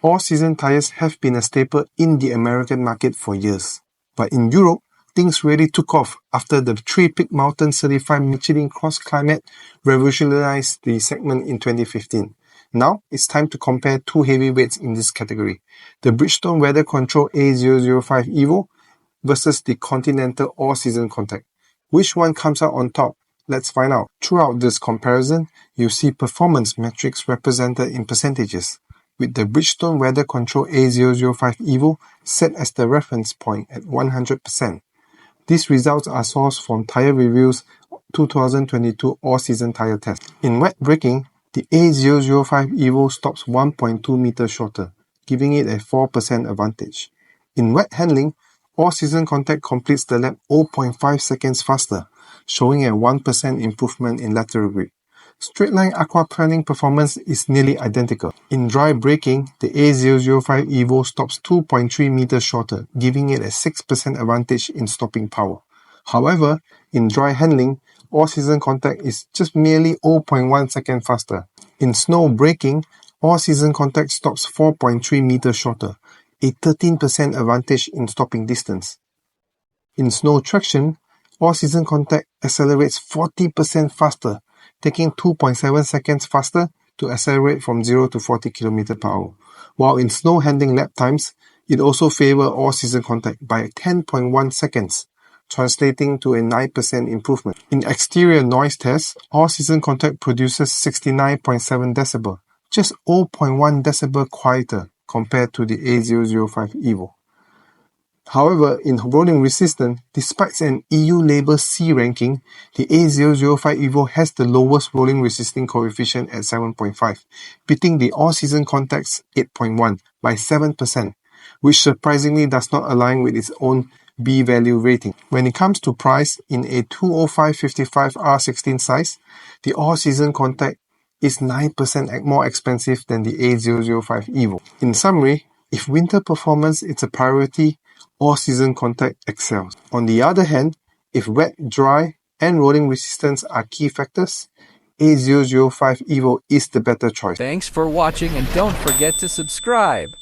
All-season tires have been a staple in the American market for years. But in Europe, things really took off after the 3-peak mountain certified Michelin Cross Climate revolutionized the segment in 2015. Now, it's time to compare two heavyweights in this category, the Bridgestone Weather Control A005 EVO versus the Continental AllSeasonContact. Which one comes out on top? Let's find out. Throughout this comparison, you see performance metrics represented in percentages, with the Bridgestone Weather Control A005 EVO set as the reference point at 100%. These results are sourced from Tire Reviews 2022 All-Season Tire Test. In wet braking, the A005 EVO stops 1.2 meters shorter, giving it a 4% advantage. In wet handling, AllSeasonContact completes the lap 0.5 seconds faster, showing a 1% improvement in lateral grip. Straight-line aquaplaning performance is nearly identical. In dry braking, the A005 EVO stops 2.3 meters shorter, giving it a 6% advantage in stopping power. However, in dry handling, AllSeasonContact is just merely 0.1 second faster. In snow braking, AllSeasonContact stops 4.3 meters shorter, a 13% advantage in stopping distance. In snow traction, AllSeasonContact accelerates 40% faster, taking 2.7 seconds faster to accelerate from 0 to 40 km per hour. While in snow handling lap times, it also favors AllSeasonContact by 10.1 seconds, translating to a 9% improvement. In exterior noise tests, AllSeasonContact produces 69.7 decibel, just 0.1 decibel quieter compared to the A005 EVO. However, in rolling resistance, despite an EU label C ranking, the A005 EVO has the lowest rolling resisting coefficient at 7.5, beating the AllSeasonContact's 8.1 by 7%, which surprisingly does not align with its own B-value rating. When it comes to price, in a 205/55 R16 size, the AllSeasonContact is 9% more expensive than the A005 EVO. In summary, if winter performance is a priority, AllSeasonContact excels. On the other hand, if wet, dry, and rolling resistance are key factors, A005 EVO is the better choice. Thanks for watching, and don't forget to subscribe.